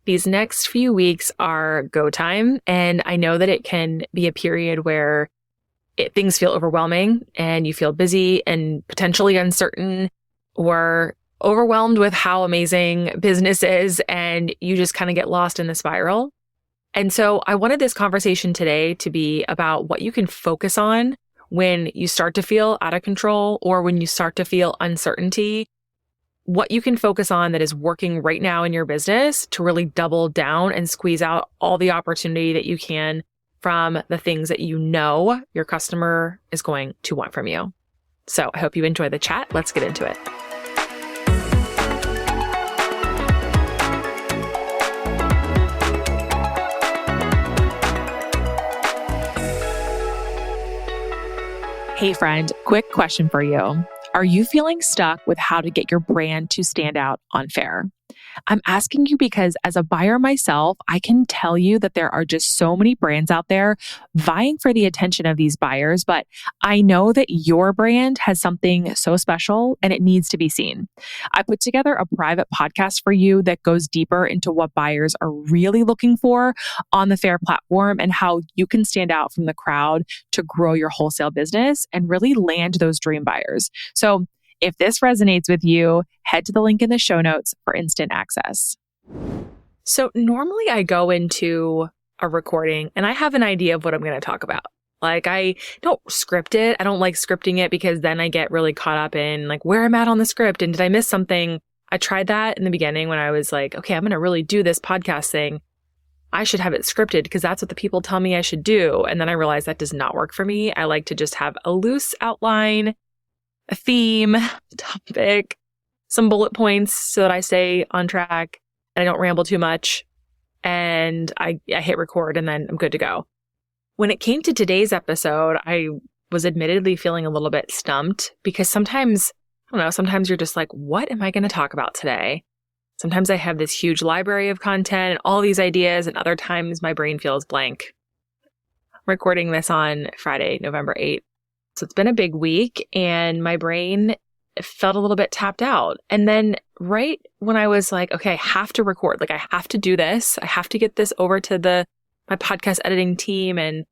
These next few weeks are go time, and I know that it can be a period where things feel overwhelming and you feel busy and potentially uncertain or overwhelmed with how amazing business is, and you just kind of get lost in the spiral. And so I wanted this conversation today to be about what you can focus on when you start to feel out of control or when you start to feel uncertainty, what you can focus on that is working right now in your business to really double down and squeeze out all the opportunity that you can from the things that you know your customer is going to want from you. So I hope you enjoy the chat. Let's get into it. Hey friend, quick question for you. Are you feeling stuck with how to get your brand to stand out on Faire? I'm asking you because as a buyer myself, I can tell you that there are just so many brands out there vying for the attention of these buyers, but I know that your brand has something so special and it needs to be seen. I put together a private podcast for you that goes deeper into what buyers are really looking for on the Faire platform and how you can stand out from the crowd to grow your wholesale business and really land those dream buyers. So if this resonates with you, head to the link in the show notes for instant access. So normally I go into a recording and I have an idea of what I'm going to talk about. Like I don't script it. I don't like scripting it because then I get really caught up in like where I'm at on the script and did I miss something? I tried that in the beginning when I was like, okay, I'm going to really do this podcast thing. I should have it scripted because that's what the people tell me I should do. And then I realized that does not work for me. I like to just have a loose outline, a theme, topic, some bullet points so that I stay on track and I don't ramble too much. And I hit record and then I'm good to go. When it came to today's episode, I was admittedly feeling a little bit stumped because sometimes you're just like, what am I going to talk about today? Sometimes I have this huge library of content and all these ideas, and other times my brain feels blank. I'm recording this on Friday, November 8th. So it's been a big week and my brain felt a little bit tapped out. And then right when I was like, okay, I have to record, like I have to do this. I have to get this over to my podcast editing team and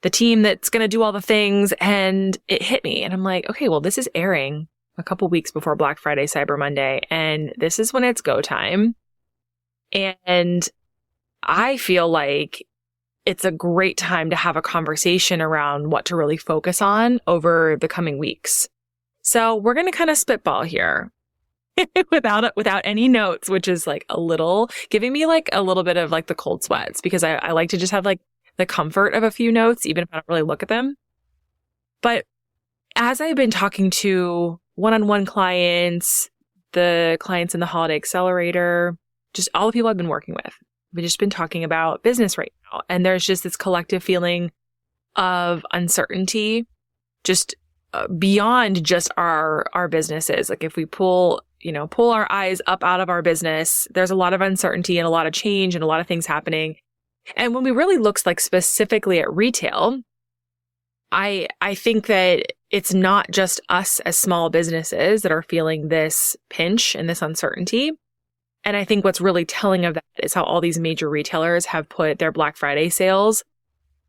the team that's going to do all the things. And it hit me and I'm like, okay, well, this is airing a couple weeks before Black Friday, Cyber Monday. And this is when it's go time. And I feel like it's a great time to have a conversation around what to really focus on over the coming weeks. So we're going to kind of spitball here without any notes, which is like giving me like a little bit of like the cold sweats because I like to just have like the comfort of a few notes, even if I don't really look at them. But as I've been talking to one-on-one clients, the clients in the Holiday Accelerator, just all the people I've been working with, we've just been talking about business right now. And there's just this collective feeling of uncertainty, just beyond just our businesses. Like if we pull our eyes up out of our business, there's a lot of uncertainty and a lot of change and a lot of things happening. And when we really look like specifically at retail, I think that it's not just us as small businesses that are feeling this pinch and this uncertainty. And I think what's really telling of that is how all these major retailers have put their Black Friday sales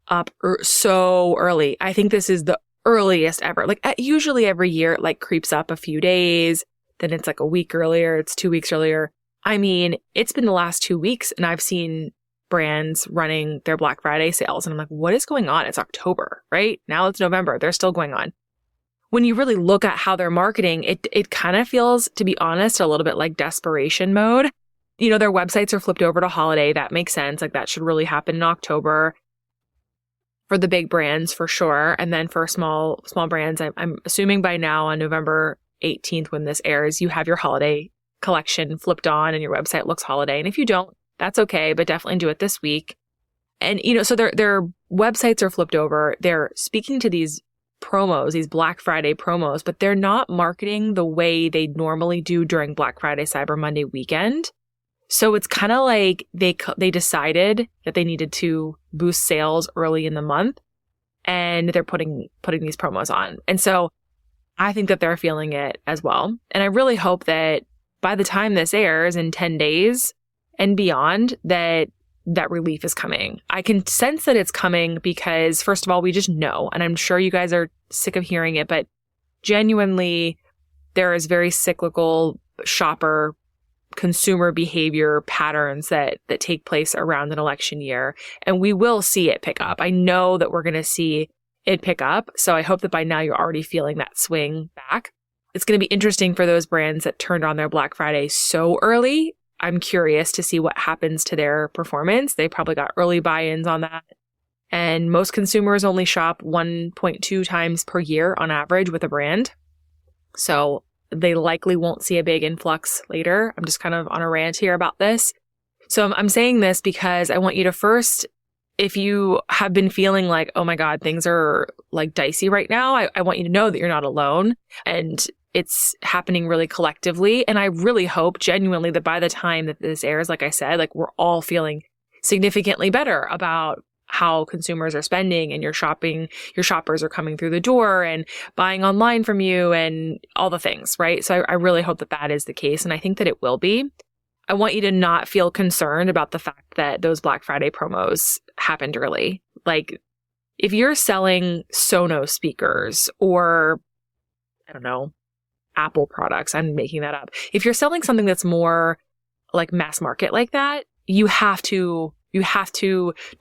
up so early. I think this is the earliest ever. Like usually every year it like creeps up a few days, then it's like a week earlier, it's 2 weeks earlier. I mean, it's been the last 2 weeks and I've seen brands running their Black Friday sales. And I'm like, what is going on? It's October, right? Now it's November. They're still going on. When you really look at how they're marketing, it kind of feels, to be honest, a little bit like desperation mode. You know, their websites are flipped over to holiday. That makes sense. Like that should really happen in October for the big brands for sure. And then for small brands, I'm assuming by now on November 18th, when this airs, you have your holiday collection flipped on and your website looks holiday. And if you don't, that's okay, but definitely do it this week. And, so their websites are flipped over. They're speaking to these promos, these Black Friday promos, but they're not marketing the way they normally do during Black Friday, Cyber Monday weekend. So it's kind of like they decided that they needed to boost sales early in the month and they're putting these promos on. And so I think that they're feeling it as well. And I really hope that by the time this airs in 10 days, and beyond that relief is coming. I can sense that it's coming because, first of all, we just know, and I'm sure you guys are sick of hearing it, but genuinely, there is very cyclical shopper consumer behavior patterns that take place around an election year, and we will see it pick up. I know that we're going to see it pick up, so I hope that by now you're already feeling that swing back. It's going to be interesting for those brands that turned on their Black Friday so early. I'm curious to see what happens to their performance. They probably got early buy-ins on that. And most consumers only shop 1.2 times per year on average with a brand. So they likely won't see a big influx later. I'm just kind of on a rant here about this. So I'm saying this because I want you to first, if you have been feeling like, oh my God, things are like dicey right now, I want you to know that you're not alone. And it's happening really collectively. And I really hope genuinely that by the time that this airs, like I said, like we're all feeling significantly better about how consumers are spending and your shoppers are coming through the door and buying online from you and all the things, right? So I really hope that that is the case. And I think that it will be. I want you to not feel concerned about the fact that those Black Friday promos happened early. Like if you're selling Sonos speakers or, I don't know, Apple products, I'm making that up. If you're selling something that's more like mass market like that, you have to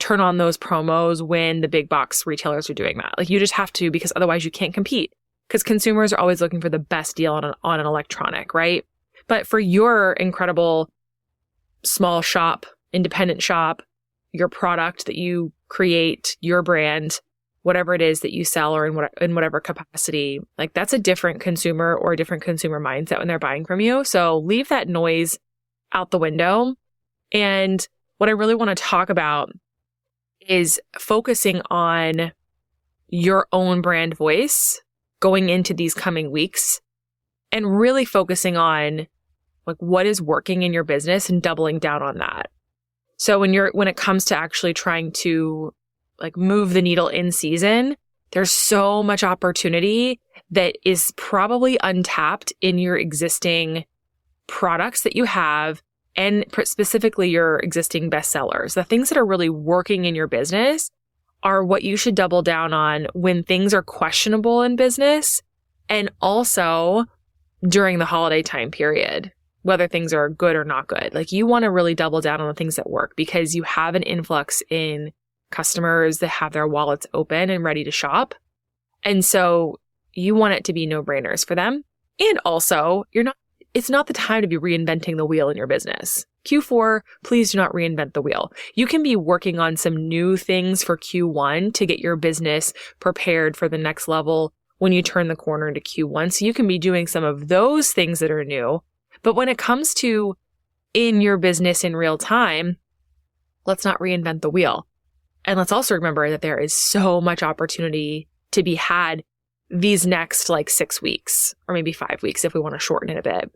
turn on those promos when the big box retailers are doing that. Like you just have to, because otherwise you can't compete, because consumers are always looking for the best deal on an electronic, right? But for your incredible small shop, independent shop, your product that you create, your brand, whatever it is that you sell or in whatever capacity, like that's a different consumer or a different consumer mindset when they're buying from you. So leave that noise out the window. And what I really want to talk about is focusing on your own brand voice going into these coming weeks and really focusing on like what is working in your business and doubling down on that. So when it comes to actually trying to like move the needle in season, there's so much opportunity that is probably untapped in your existing products that you have, and specifically your existing bestsellers. The things that are really working in your business are what you should double down on when things are questionable in business, and also during the holiday time period, whether things are good or not good. Like you want to really double down on the things that work because you have an influx in customers that have their wallets open and ready to shop. And so you want it to be no-brainers for them. And also, it's not the time to be reinventing the wheel in your business. Q4, please do not reinvent the wheel. You can be working on some new things for Q1 to get your business prepared for the next level when you turn the corner into Q1. So you can be doing some of those things that are new. But when it comes to in your business in real time, let's not reinvent the wheel. And let's also remember that there is so much opportunity to be had these next like 6 weeks or maybe 5 weeks if we want to shorten it a bit.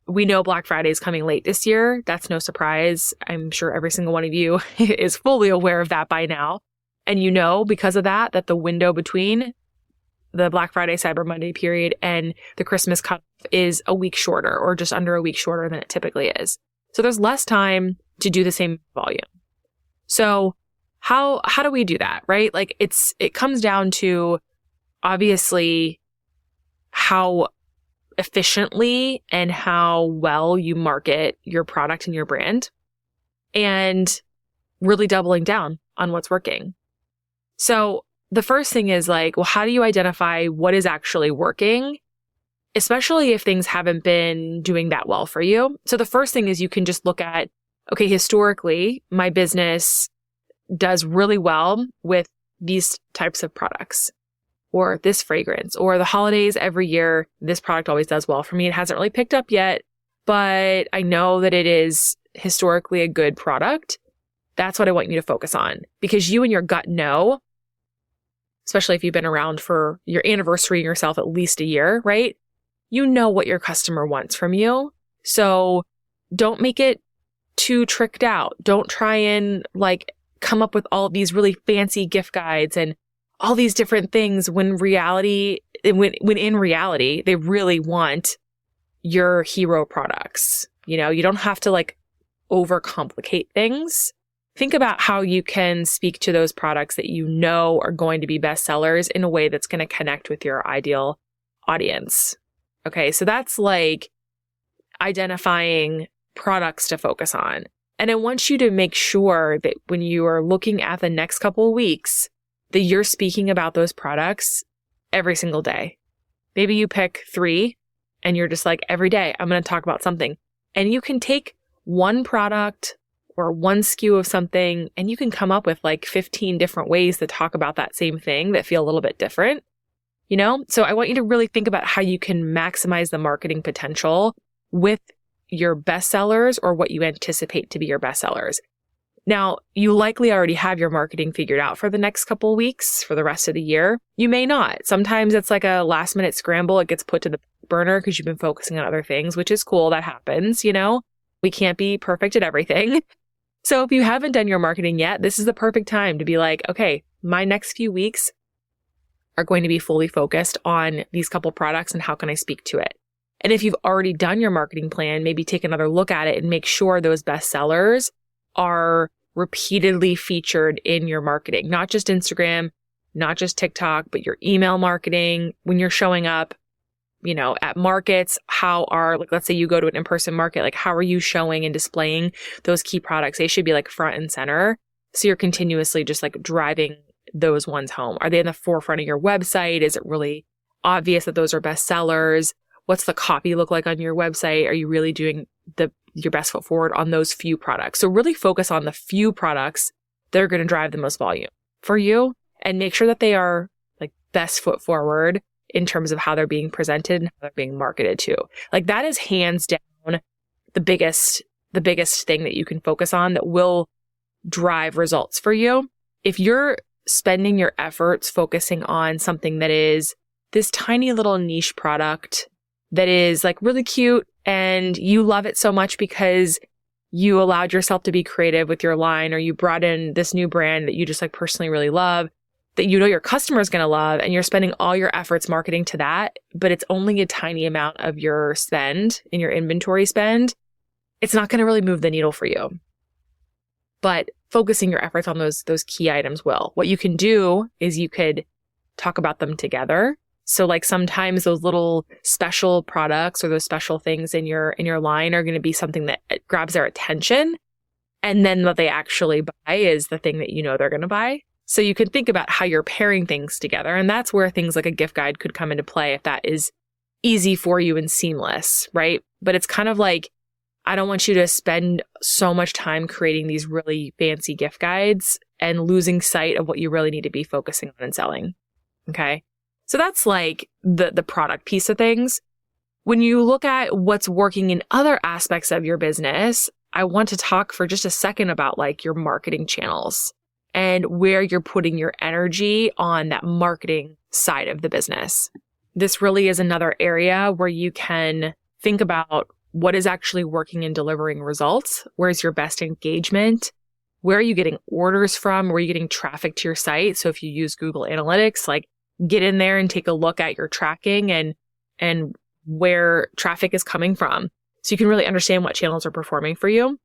We know Black Friday is coming late this year. That's no surprise. I'm sure every single one of you is fully aware of that by now. And you know, because of that the window between the Black Friday, Cyber Monday period and the Christmas cutoff is a week shorter or just under a week shorter than it typically is. So there's less time to do the same volume. So how do we do that, right? Like it comes down to obviously how efficiently and how well you market your product and your brand, and really doubling down on what's working. So the first thing is like, well, how do you identify what is actually working, especially if things haven't been doing that well for you? So the first thing is you can just look at, okay, historically, my business does really well with these types of products, or this fragrance, or the holidays every year. This product always does well for me. It hasn't really picked up yet, but I know that it is historically a good product. That's what I want you to focus on, because you and your gut know, especially if you've been around for your anniversary yourself at least a year, right? You know what your customer wants from you. So don't make it too tricked out. Don't try and like come up with all of these really fancy gift guides and all these different things when in reality, they really want your hero products. You know, you don't have to like overcomplicate things. Think about how you can speak to those products that you know are going to be bestsellers in a way that's going to connect with your ideal audience. Okay, so that's like identifying products to focus on. And I want you to make sure that when you are looking at the next couple of weeks, that you're speaking about those products every single day. Maybe you pick 3 and you're just like, every day I'm going to talk about something. And you can take one product or one SKU of something, and you can come up with like 15 different ways to talk about that same thing that feel a little bit different, you know? So I want you to really think about how you can maximize the marketing potential with your bestsellers or what you anticipate to be your bestsellers. Now, you likely already have your marketing figured out for the next couple of weeks, for the rest of the year. You may not. Sometimes it's like a last minute scramble. It gets put to the burner because you've been focusing on other things, which is cool. That happens, you know? We can't be perfect at everything. So if you haven't done your marketing yet, this is the perfect time to be like, okay, my next few weeks are going to be fully focused on these couple products and how can I speak to it? And if you've already done your marketing plan, maybe take another look at it and make sure those bestsellers are repeatedly featured in your marketing, not just Instagram, not just TikTok, but your email marketing. When you're showing up, you know, at markets, like, let's say you go to an in-person market, like how are you showing and displaying those key products? They should be like front and center. So you're continuously just like driving those ones home. Are they in the forefront of your website? Is it really obvious that those are bestsellers? What's the copy look like on your website? Are you really doing your best foot forward on those few products? So really focus on the few products that are going to drive the most volume for you, and make sure that they are like best foot forward in terms of how they're being presented and how they're being marketed to. Like that is hands down the biggest thing that you can focus on that will drive results for you. If you're spending your efforts focusing on something that is this tiny little niche product that is like really cute and you love it so much because you allowed yourself to be creative with your line, or you brought in this new brand that you just like personally really love, that you know your customer is going to love, and you're spending all your efforts marketing to that, but it's only a tiny amount of your spend in your inventory spend, it's not going to really move the needle for you. But focusing your efforts on those key items will. What you can do is you could talk about them together. So like sometimes those little special products or those special things in your line are going to be something that grabs their attention. And then what they actually buy is the thing that you know they're going to buy. So you can think about how you're pairing things together. And that's where things like a gift guide could come into play if that is easy for you and seamless, right? But it's kind of like, I don't want you to spend so much time creating these really fancy gift guides and losing sight of what you really need to be focusing on and selling. Okay. So that's like the product piece of things. When you look at what's working in other aspects of your business, I want to talk for just a second about like your marketing channels and where you're putting your energy on that marketing side of the business. This really is another area where you can think about what is actually working and delivering results. Where's your best engagement? Where are you getting orders from? Where are you getting traffic to your site? So if you use Google Analytics, like get in there and take a look at your tracking and where traffic is coming from, so you can really understand what channels are performing for you.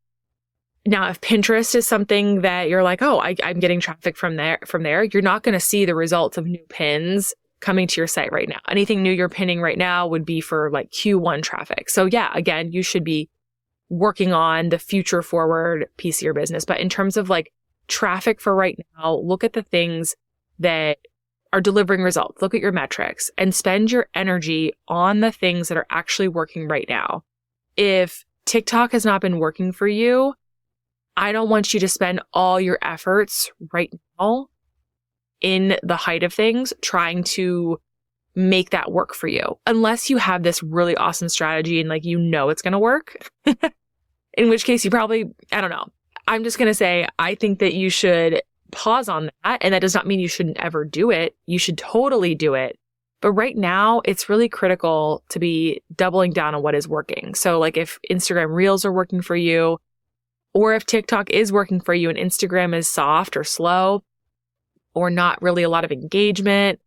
Now, if Pinterest is something that you're like, oh, I'm getting traffic from there, you're not going to see the results of new pins coming to your site right now. Anything new you're pinning right now would be for like Q1 traffic. So yeah, again, you should be working on the future forward piece of your business. But in terms of like traffic for right now, look at the things that are delivering results. Look at your metrics and spend your energy on the things that are actually working right now. If TikTok has not been working for you, I don't want you to spend all your efforts right now in the height of things trying to make that work for you, unless you have this really awesome strategy and like, you know, it's going to work, in which case you probably, I don't know. I'm just going to say, I think that you should pause on that. And that does not mean you shouldn't ever do it. You should totally do it. But right now, it's really critical to be doubling down on what is working. So like if Instagram Reels are working for you, or if TikTok is working for you and Instagram is soft or slow or not really a lot of engagement,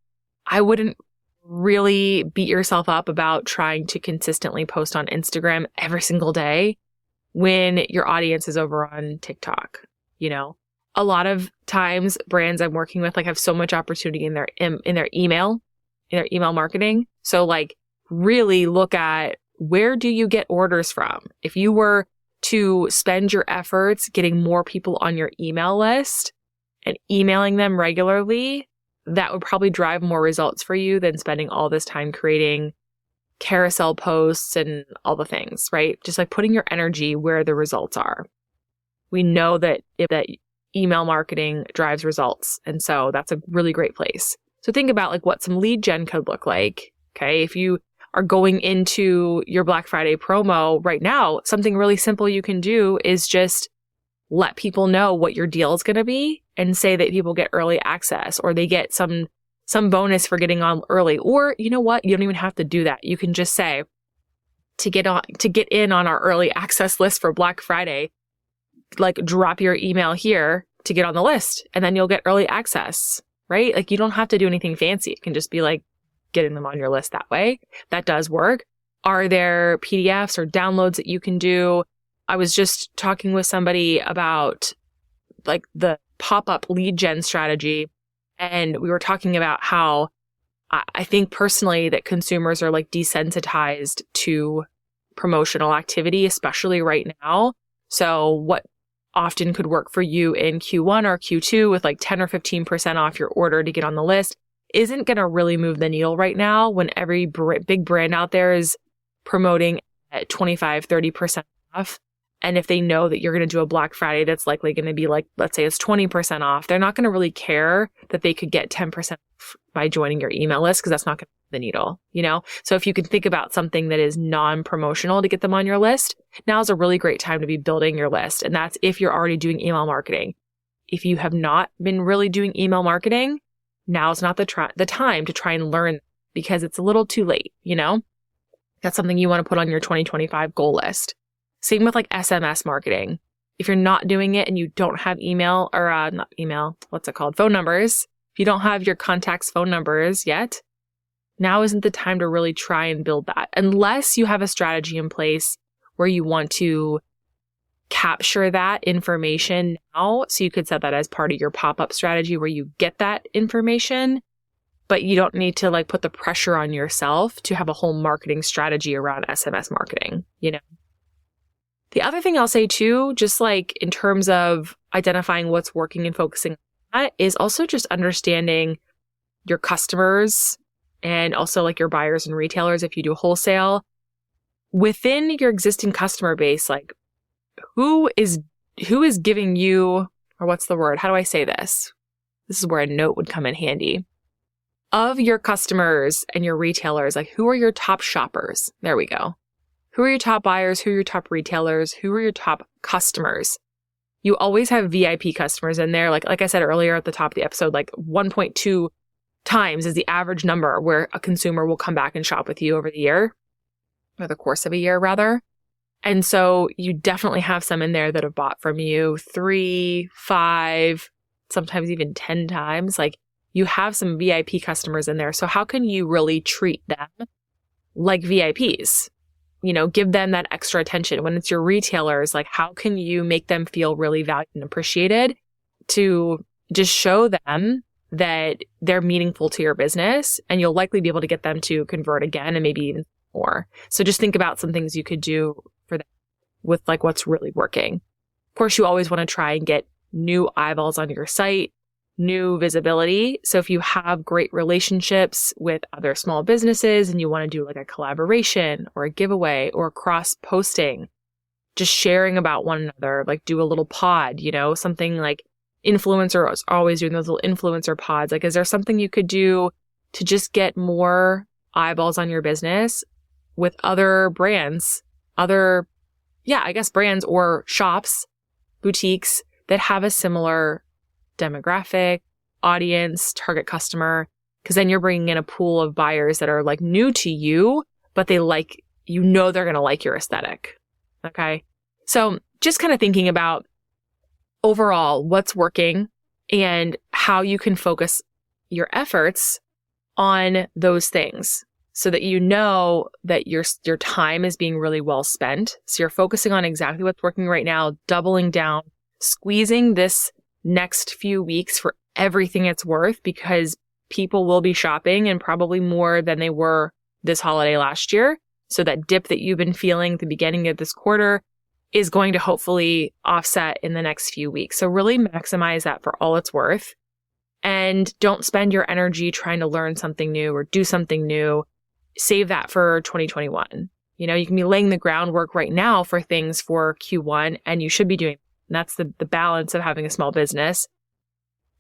I wouldn't really beat yourself up about trying to consistently post on Instagram every single day. when your audience is over on TikTok. A lot of times brands I'm working with have so much opportunity in their email marketing. So really look at, where do you get orders from? If you were to spend your efforts getting more people on your email list and emailing them regularly, that would probably drive more results for you than spending all this time creating carousel posts and all the things, right? Just putting your energy where the results are. We know that email marketing drives results. And so that's a really great place. So think about what some lead gen could look like. Okay. If you are going into your Black Friday promo right now, something really simple you can do is just let people know what your deal is going to be and say that people get early access, or they get some bonus for getting on early. Or you know what? You don't even have to do that. You can just say, to get in on our early access list for Black Friday, drop your email here to get on the list, and then you'll get early access, right? You don't have to do anything fancy. It can just be getting them on your list that way. That does work. Are there PDFs or downloads that you can do? I was just talking with somebody about the pop-up lead gen strategy. And we were talking about how I think personally that consumers are desensitized to promotional activity, especially right now. So what often could work for you in Q1 or Q2 with 10 or 15% off your order to get on the list isn't going to really move the needle right now, when every big brand out there is promoting at 25, 30% off. And if they know that you're going to do a Black Friday that's likely going to be let's say it's 20% off, they're not going to really care that they could get 10% off by joining your email list, because that's not going to move the needle, So if you can think about something that is non-promotional to get them on your list, now is a really great time to be building your list. And that's if you're already doing email marketing. If you have not been really doing email marketing, now is not the time to try and learn, because it's a little too late, That's something you want to put on your 2025 goal list. Same with SMS marketing. If you're not doing it and you don't have email or not email, phone numbers. If you don't have your contacts' phone numbers yet, now isn't the time to really try and build that, unless you have a strategy in place where you want to capture that information now. So you could set that as part of your pop-up strategy where you get that information, but you don't need to put the pressure on yourself to have a whole marketing strategy around SMS marketing, The other thing I'll say too, just in terms of identifying what's working and focusing on that, is also just understanding your customers and also your buyers and retailers if you do wholesale. Within your existing customer base, who is giving you, or what's the word? How do I say this? This is where a note would come in handy. Of your customers and your retailers, who are your top shoppers? There we go. Who are your top buyers? Who are your top retailers? Who are your top customers? You always have VIP customers in there. Like I said earlier at the top of the episode, 1.2 times is the average number where a consumer will come back and shop with you over the year, or the course of a year rather. And so you definitely have some in there that have bought from you 3, 5, sometimes even 10 times. You have some VIP customers in there. So how can you really treat them like VIPs? Give them that extra attention. When it's your retailers, how can you make them feel really valued and appreciated, to just show them that they're meaningful to your business, and you'll likely be able to get them to convert again and maybe even more. So just think about some things you could do for them with what's really working. Of course, you always want to try and get new eyeballs on your site, new visibility. So if you have great relationships with other small businesses and you want to do a collaboration or a giveaway or cross posting, just sharing about one another, do a little pod, something influencers are always doing those little influencer pods. Is there something you could do to just get more eyeballs on your business with other brands, brands or shops, boutiques that have a similar demographic, audience, target customer, because then you're bringing in a pool of buyers that are new to you, but they they're going to like your aesthetic. Okay. So just kind of thinking about overall what's working and how you can focus your efforts on those things. so that you know that your time is being really well spent. So you're focusing on exactly what's working right now, doubling down, squeezing this next few weeks for everything it's worth, because people will be shopping and probably more than they were this holiday last year. So that dip that you've been feeling at the beginning of this quarter is going to hopefully offset in the next few weeks. So really maximize that for all it's worth. And don't spend your energy trying to learn something new or do something new. Save that for 2021. You know, you can be laying the groundwork right now for things for Q1, and you should be doing. And that's the balance of having a small business,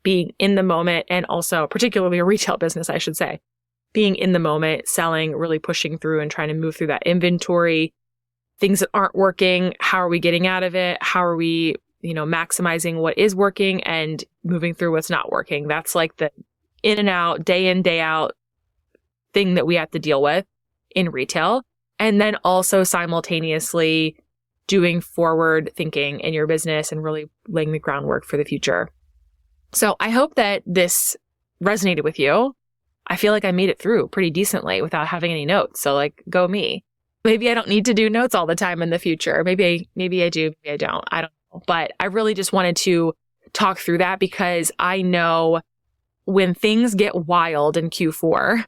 being in the moment, and also particularly a retail business, I should say, being in the moment, selling, really pushing through and trying to move through that inventory, things that aren't working. How are we getting out of it? How are we, maximizing what is working and moving through what's not working? That's like the in and out, day in, day out thing that we have to deal with in retail. And then also simultaneously doing forward thinking in your business and really laying the groundwork for the future. So I hope that this resonated with you. I feel like I made it through pretty decently without having any notes. So go me. Maybe I don't need to do notes all the time in the future. Maybe I do, maybe I don't. I don't know. But I really just wanted to talk through that, because I know when things get wild in Q4,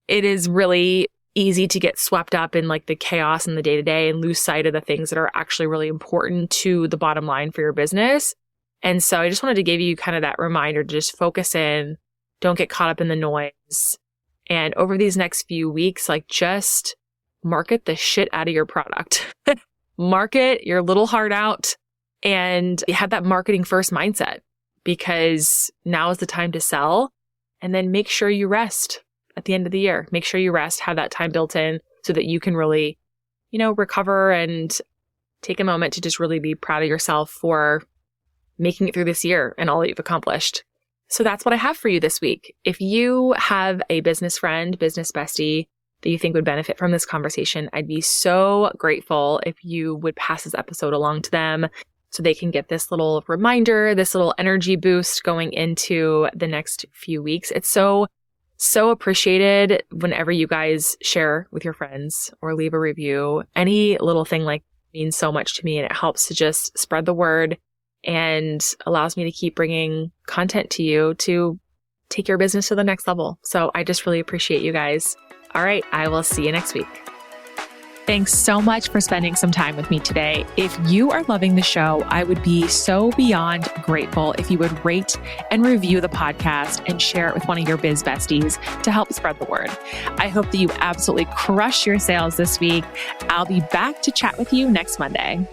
it is really easy to get swept up in the chaos in the day-to-day and lose sight of the things that are actually really important to the bottom line for your business. And so I just wanted to give you kind of that reminder to just focus in, don't get caught up in the noise. And over these next few weeks, just market the shit out of your product. Market your little heart out and have that marketing first mindset, because now is the time to sell. And then make sure you rest at the end of the year. Make sure you rest, have that time built in so that you can really, recover and take a moment to just really be proud of yourself for making it through this year and all that you've accomplished. So that's what I have for you this week. If you have a business friend, business bestie that you think would benefit from this conversation, I'd be so grateful if you would pass this episode along to them so they can get this little reminder, this little energy boost going into the next few weeks. It's so appreciated whenever you guys share with your friends or leave a review. Any little thing means so much to me, and it helps to just spread the word and allows me to keep bringing content to you to take your business to the next level. So I just really appreciate you guys. All right, I will see you next week. Thanks so much for spending some time with me today. If you are loving the show, I would be so beyond grateful if you would rate and review the podcast and share it with one of your biz besties to help spread the word. I hope that you absolutely crush your sales this week. I'll be back to chat with you next Monday.